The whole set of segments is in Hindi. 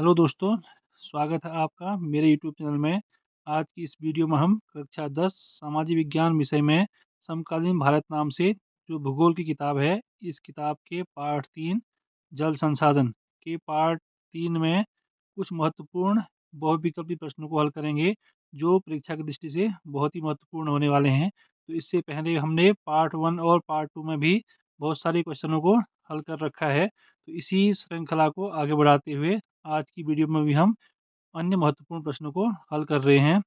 हेलो दोस्तों, स्वागत है आपका मेरे यूट्यूब चैनल में। आज की इस वीडियो में हम कक्षा 10 सामाजिक विज्ञान विषय में समकालीन भारत नाम से जो भूगोल की किताब है, इस किताब के पाठ 3 जल संसाधन के पार्ट 3 में कुछ महत्वपूर्ण बहुविकल्पी प्रश्नों को हल करेंगे, जो परीक्षा की दृष्टि से बहुत ही महत्वपूर्ण होने वाले हैं। तो इससे पहले हमने पार्ट 1 और पार्ट 2 में भी बहुत सारे क्वेश्चनों को हल कर रखा है। तो इसी श्रृंखला को आगे बढ़ाते हुए आज की वीडियो में भी हम अन्य महत्वपूर्ण प्रश्नों को हल कर रहे हैं।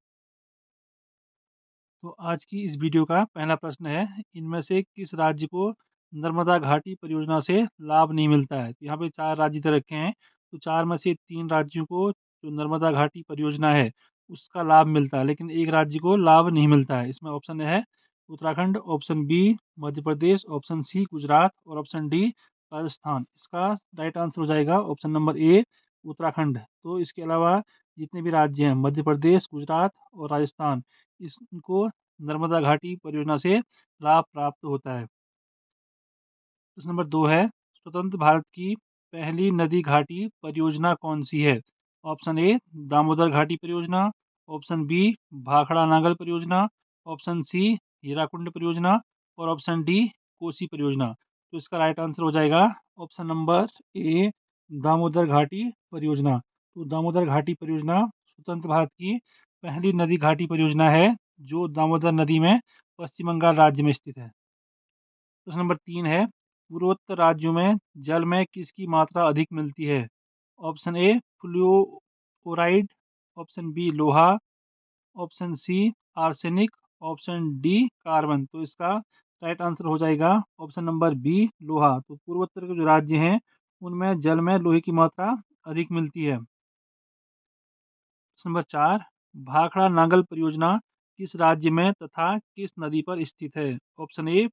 तो आज की इस वीडियो का पहला प्रश्न है, इनमें से किस राज्य को नर्मदा घाटी परियोजना से लाभ नहीं मिलता है। तो यहाँ पे 4 राज्य दे रखे हैं, तो 4 में से 3 राज्यों को जो नर्मदा घाटी परियोजना है उसका लाभ मिलता है, लेकिन एक राज्य को लाभ नहीं मिलता है। इसमें ऑप्शन है Uttarakhand, option B Madhya Pradesh, option सी गुजरात और ऑप्शन डी राजस्थान। इसका राइट आंसर हो जाएगा ऑप्शन नंबर ए उत्तराखंड। तो इसके अलावा जितने भी राज्य हैं मध्य प्रदेश, गुजरात और राजस्थान, इसको नर्मदा घाटी परियोजना से लाभ प्राप्त होता है। प्रश्न नंबर 2 है, स्वतंत्र भारत की पहली नदी घाटी परियोजना कौन सी है। ऑप्शन ए दामोदर घाटी परियोजना, ऑप्शन बी भाखड़ा नागल परियोजना, ऑप्शन सी हीराकुंड परियोजना और ऑप्शन डी कोसी परियोजना। तो इसका राइट आंसर हो जाएगा ऑप्शन नंबर ए दामोदर घाटी परियोजना। तो दामोदर घाटी परियोजना स्वतंत्र भारत की पहली नदी घाटी परियोजना है, जो दामोदर नदी में पश्चिम बंगाल राज्य में स्थित है। प्रश्न नंबर 3 है, पूर्वोत्तर राज्यों में जल में किसकी मात्रा अधिक मिलती है। Option A fluoride, option B लोहा, option C arsenic, option D carbon. तो इसका राइट आंसर हो जाएगा ऑप्शन नंबर बी लोहा। तो पूर्वोत्तर के जो राज्य हैं उनमें जल में लोहे की मात्रा अधिक मिलती है। प्रश्न नंबर 4, भाखड़ा नागल परियोजना किस राज्य में तथा किस नदी पर स्थित है। ऑप्शन ए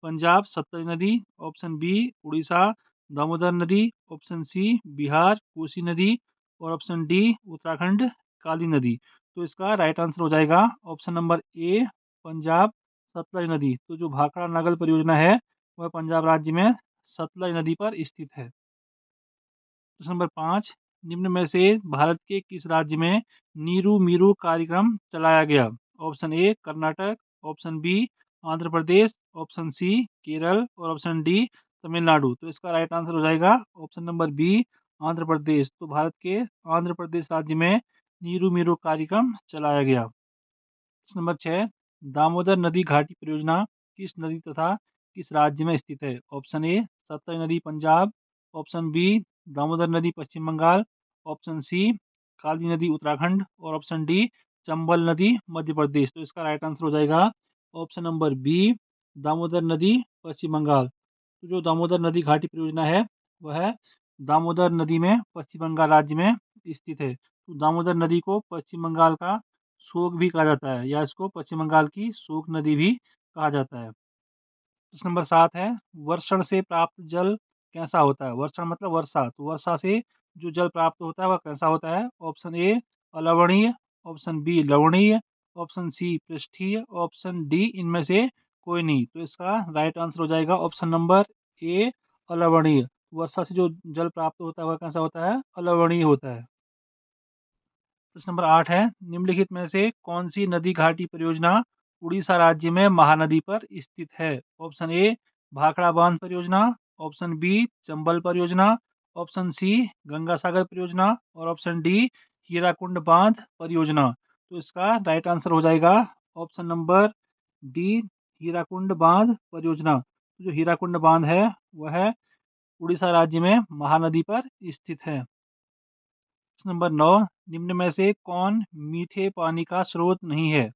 पंजाब सतलज नदी, ऑप्शन बी उड़ीसा दामोदर नदी, ऑप्शन सी बिहार कोसी नदी और ऑप्शन डी उत्तराखंड काली नदी। तो इसका राइट आंसर हो जाएगा ऑप्शन नंबर ए पंजाब सतलज नदी। तो जो भाखड़ा नागल परियोजना है वह पंजाब राज्य में सतलज नदी पर स्थित है। प्रश्न नंबर 5, निम्न में से भारत के किस राज्य में नीरू मीरू कार्यक्रम चलाया गया। Option A Karnataka, option B Andhra Pradesh, option C Kerala और ऑप्शन डी तमिलनाडु। तो इसका राइट आंसर हो जाएगा ऑप्शन नंबर बी आंध्र प्रदेश। तो भारत के आंध्र प्रदेश राज्य में नीरू मीरू कार्यक्रम चलाया गया। प्रश्न नंबर 6, दामोदर नदी घाटी परियोजना किस नदी तथा किस राज्य में स्थित है। ऑप्शन ए सतलज नदी पंजाब, ऑप्शन बी दामोदर नदी पश्चिम बंगाल, ऑप्शन सी काली नदी उत्तराखंड और ऑप्शन डी चंबल नदी मध्य प्रदेश। तो इसका राइट आंसर हो जाएगा ऑप्शन नंबर बी दामोदर नदी पश्चिम बंगाल। तो जो दामोदर नदी घाटी परियोजना है वह दामोदर नदी में पश्चिम बंगाल राज्य में स्थित है। तो दामोदर नदी को पश्चिम बंगाल का शोक भी कहा जाता है, या इसको पश्चिम बंगाल की शोक नदी भी कहा जाता है। प्रश्न नंबर 7 है, वर्षण से प्राप्त जल कैसा होता है। वर्षण मतलब वर्षा, तो वर्षा से जो जल प्राप्त होता है वह कैसा होता है। ऑप्शन ए अलवणीय, ऑप्शन बी लवणीय, ऑप्शन सी पृष्ठीय, ऑप्शन डी इनमें से कोई नहीं। तो इसका राइट आंसर हो जाएगा ऑप्शन नंबर ए अलवणीय। वर्षा से जो जल प्राप्त होता है वह कैसा होता है, अलवणीय होता है। प्रश्न नंबर 8 है, निम्नलिखित में से कौन सी नदी घाटी परियोजना उड़ीसा राज्य में महानदी पर स्थित है। ऑप्शन ए भाखड़ा बांध परियोजना, ऑप्शन बी चंबल परियोजना, ऑप्शन सी गंगा सागर परियोजना और ऑप्शन डी हीराकुंड बांध परियोजना। तो इसका राइट आंसर हो जाएगा ऑप्शन नंबर डी हीराकुंड बांध परियोजना। तो जो हीराकुंड बांध है वह उड़ीसा राज्य में महानदी पर स्थित है। प्रश्न नंबर 9, निम्न में से कौन मीठे पानी का स्रोत नहीं है।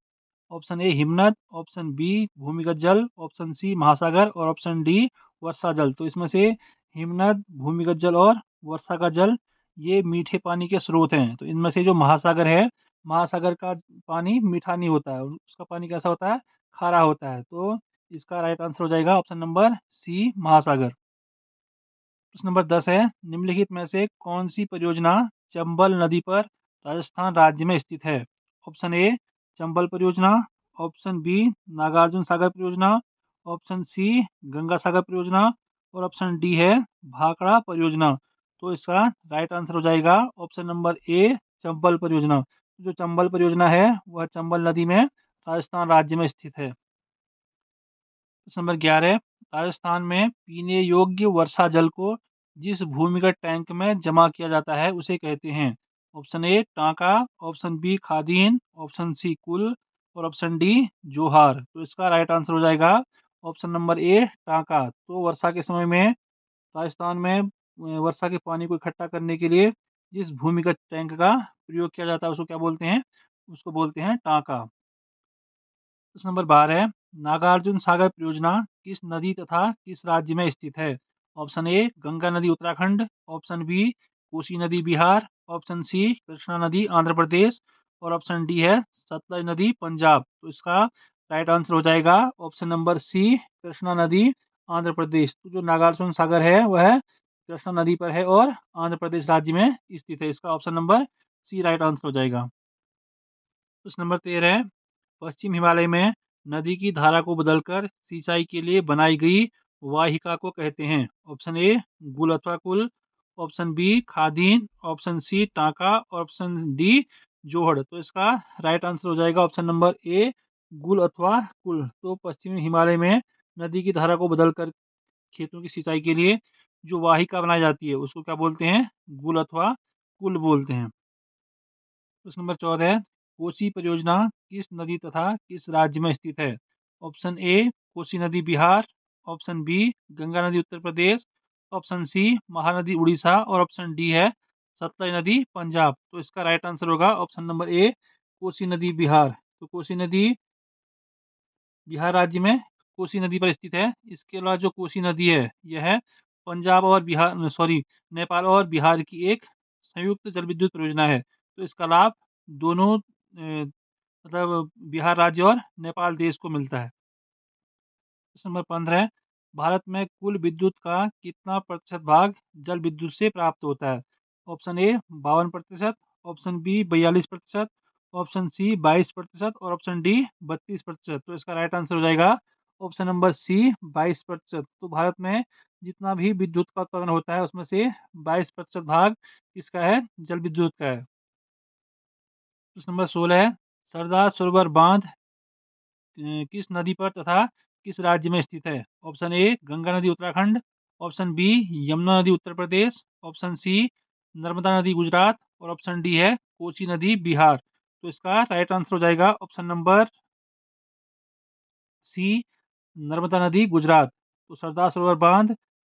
ऑप्शन ए हिमनद, ऑप्शन बी भूमिगत जल, ऑप्शन सी महासागर और ऑप्शन डी वर्षा जल। तो इसमें से हिमनद, भूमिगत जल और वर्षा का जल ये मीठे पानी के स्रोत हैं। तो इनमें से जो महासागर है, महासागर का पानी मीठा नहीं होता है, उसका पानी कैसा होता है, खारा होता है। तो इसका राइट आंसर हो जाएगा ऑप्शन नंबर सी महासागर। प्रश्न नंबर 10 है, निम्नलिखित में से कौन सी परियोजना चंबल नदी पर राजस्थान राज्य में स्थित है। ऑप्शन ए चंबल परियोजना, ऑप्शन बी नागार्जुन सागर परियोजना, ऑप्शन सी गंगा सागर परियोजना और ऑप्शन डी है भाखड़ा परियोजना। तो इसका राइट आंसर हो जाएगा ऑप्शन नंबर ए, चंबल परियोजना। जो चंबल परियोजना है वह चंबल नदी में राजस्थान राज्य में स्थित है। प्रश्न नंबर 11, राजस्थान में पीने योग्य वर्षा जल को जिस भूमिगत टैंक में जमा किया जाता है उसे कहते हैं। ऑप्शन ए टांका, ऑप्शन बी खादीन, ऑप्शन सी कुल और ऑप्शन डी जोहार। तो इसका राइट आंसर हो जाएगा ऑप्शन नंबर ए टांका। तो वर्षा के समय में राजस्थान में वर्षा के पानी को इकट्ठा करने के लिए जिस भूमिगत टैंक का प्रयोग किया जाता है उसको क्या बोलते हैं? उसको बोलते हैं टांका। प्रश्न नंबर 12, नागार्जुन सागर परियोजना किस नदी तथा किस राज्य में स्थित है? ऑप्शन ए गंगा नदी उत्तराखंड, ऑप्शन बी कोसी नदी बिहार, ऑप्शन सी कृष्णा नदी आंध्र प्रदेश और ऑप्शन डी है सतलज नदी पंजाब। तो इसका राइट आंसर हो जाएगा ऑप्शन नंबर सी, कृष्णा नदी आंध्र प्रदेश। तो जो नागार्जुन सागर है वह कृष्णा नदी पर है और आंध्र प्रदेश राज्य में स्थित है। इसका option number C right answer हो जाएगा। प्रश्न नंबर 13, पश्चिम हिमालय में नदी की धारा को बदलकर सिंचाई के लिए बनाई गई वाहिका को कहते हैं। ऑप्शन ए गुल अथवा कुल, ऑप्शन बी खादीन, ऑप्शन सी टांका और ऑप्शन डी जोहड़। तो इसका राइट आंसर हो जाएगा ऑप्शन नंबर ए गुल अथवा कुल। तो पश्चिमी हिमालय में नदी की धारा को बदलकर खेतों की सिंचाई के लिए जो वाहिका बनाई जाती है उसको क्या बोलते हैं? गुल अथवा कुल बोलते हैं। प्रश्न नंबर 14, कोसी परियोजना किस नदी तथा किस राज्य में स्थित है? ऑप्शन ए कोसी नदी बिहार, ऑप्शन बी गंगा नदी उत्तर प्रदेश, ऑप्शन सी महानदी उड़ीसा और ऑप्शन डी है सतलज नदी पंजाब। तो इसका राइट आंसर होगा ऑप्शन नंबर ए कोसी नदी बिहार। तो कोसी नदी बिहार राज्य में कोसी नदी पर स्थित है। इसके अलावा जो कोसी नदी है यह पंजाब और बिहार नेपाल और बिहार की एक संयुक्त जल विद्युत परियोजना है। तो इसका लाभ दोनों मतलब बिहार राज्य और नेपाल देश को मिलता है। प्रश्न नंबर 15, भारत में कुल विद्युत का कितना प्रतिशत भाग जल विद्युत से प्राप्त होता है? Option A 52%, option B 42%, option C 22% और ऑप्शन डी 32%। तो इसका राइट आंसर हो जाएगा ऑप्शन नंबर सी 22%। तो भारत में जितना भी विद्युत का उत्पादन होता है उसमें से 22% भाग किसका है? जल विद्युत का है। प्रश्न नंबर 16 है, सरदार सरोवर बांध किस नदी पर तथा किस राज्य में स्थित है? ऑप्शन ए गंगा नदी उत्तराखंड, ऑप्शन बी यमुना नदी उत्तर प्रदेश, ऑप्शन सी नर्मदा नदी गुजरात और ऑप्शन डी है कोसी नदी बिहार। तो इसका राइट आंसर हो जाएगा ऑप्शन नंबर सी नर्मदा नदी गुजरात। तो सरदार सरोवर बांध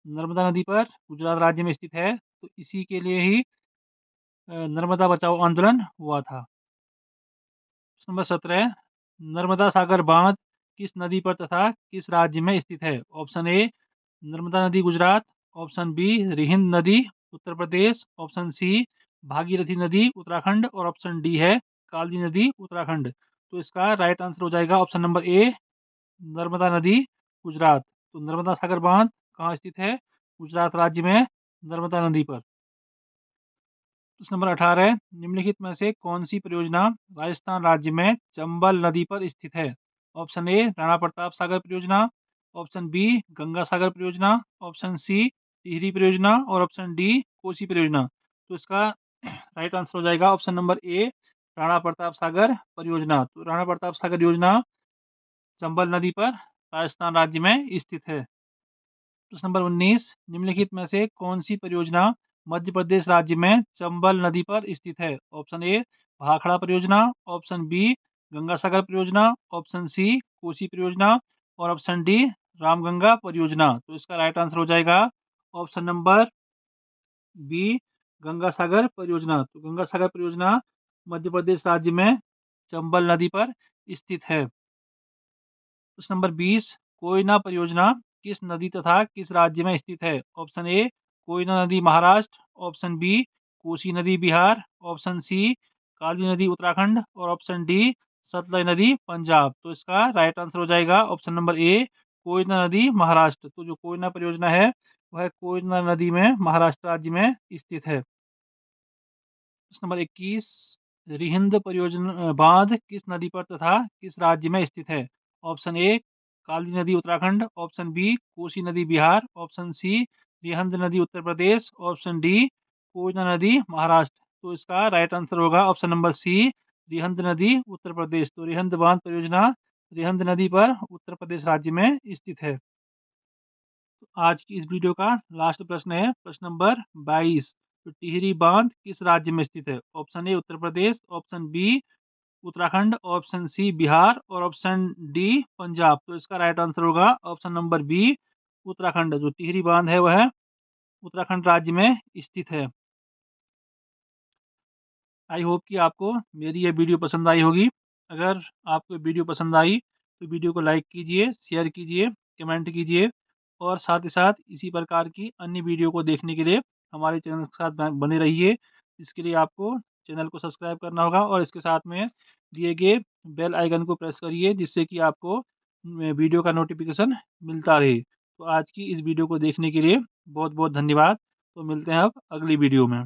नर्मदा नदी पर गुजरात राज्य में स्थित है। तो इसी के लिए ही नर्मदा बचाओ आंदोलन हुआ था। नंबर 17, नर्मदा सागर बांध किस नदी पर तथा किस राज्य में स्थित है? ऑप्शन ए नर्मदा नदी गुजरात, ऑप्शन बी रिहिंद नदी उत्तर प्रदेश, ऑप्शन सी भागीरथी नदी उत्तराखंड और ऑप्शन डी है काली नदी उत्तराखंड। तो इसका राइट आंसर हो जाएगा ऑप्शन नंबर ए नर्मदा नदी गुजरात। तो नर्मदा सागर बांध कहाँ स्थित है? गुजरात राज्य में नर्मदा नदी पर। प्रश्न नंबर 18, निम्नलिखित में से कौन सी परियोजना राजस्थान राज्य में चंबल नदी पर स्थित है? ऑप्शन ए राणा प्रताप सागर परियोजना, ऑप्शन बी गंगा सागर परियोजना, ऑप्शन सी टिहरी परियोजना और ऑप्शन डी कोसी परियोजना। तो इसका राइट आंसर हो जाएगा option number A Rana Pratap Sagar परियोजना। तो राणा प्रताप सागर योजना चंबल नदी पर राजस्थान राज्य में स्थित है। प्रश्न नंबर 19, निम्नलिखित में से कौन सी परियोजना मध्य प्रदेश राज्य में चंबल नदी पर स्थित है? ऑप्शन ए भाखड़ा परियोजना, ऑप्शन बी गंगा सागर परियोजना, ऑप्शन सी कोसी परियोजना और ऑप्शन डी रामगंगा परियोजना। तो इसका राइट आंसर हो जाएगा option number B Ganga Sagar परियोजना। तो गंगा सागर परियोजना मध्य प्रदेश राज्य में चंबल नदी पर स्थित है। प्रश्न नंबर 20, कोयना परियोजना किस नदी तथा किस राज्य में स्थित है? ऑप्शन ए कोयना नदी महाराष्ट्र, ऑप्शन बी कोसी नदी बिहार, ऑप्शन सी काली नदी उत्तराखंड और ऑप्शन डी सतलज नदी पंजाब। तो इसका राइट आंसर हो जाएगा ऑप्शन नंबर ए कोयना नदी महाराष्ट्र। तो जो कोयना परियोजना है वह कोयना नदी में महाराष्ट्र राज्य में स्थित है। प्रश्न नंबर 21, रिहिंद परियोजना बांध किस नदी पर तथा किस राज्य में स्थित है? ऑप्शन ए काली नदी उत्तराखंड, ऑप्शन बी कोसी नदी बिहार, ऑप्शन सी रिहंद नदी उत्तर प्रदेश, ऑप्शन डी कोयना नदी महाराष्ट्र। तो इसका राइट आंसर होगा ऑप्शन नंबर सी, रिहंद नदी उत्तर प्रदेश। तो रिहंद बांध परियोजना रिहंद नदी पर उत्तर प्रदेश राज्य में स्थित है। तो आज की इस वीडियो का लास्ट प्रश्न है प्रश्न नंबर 22। तो टिहरी बांध किस राज्य में स्थित है? Option A Uttar Pradesh, option B Uttarakhand, option C Bihar और ऑप्शन डी पंजाब। तो इसका राइट आंसर होगा ऑप्शन नंबर बी उत्तराखंड। जो टिहरी बांध है वह उत्तराखंड राज्य में स्थित है। आई होप कि आपको मेरी ये वीडियो पसंद आई होगी। अगर आपको वीडियो पसंद आई तो वीडियो को लाइक कीजिए, शेयर कीजिए, कमेंट कीजिए और साथ ही साथ इसी प्रकार की अन्य वीडियो को देखने के लिए हमारे चैनल के साथ बने रहिए। इसके लिए आपको चैनल को सब्सक्राइब करना होगा और इसके साथ में दिए गए बेल आइकन को प्रेस करिए, जिससे कि आपको वीडियो का नोटिफिकेशन मिलता रहे। तो आज की इस वीडियो को देखने के लिए बहुत बहुत धन्यवाद। तो मिलते हैं अब अगली वीडियो में।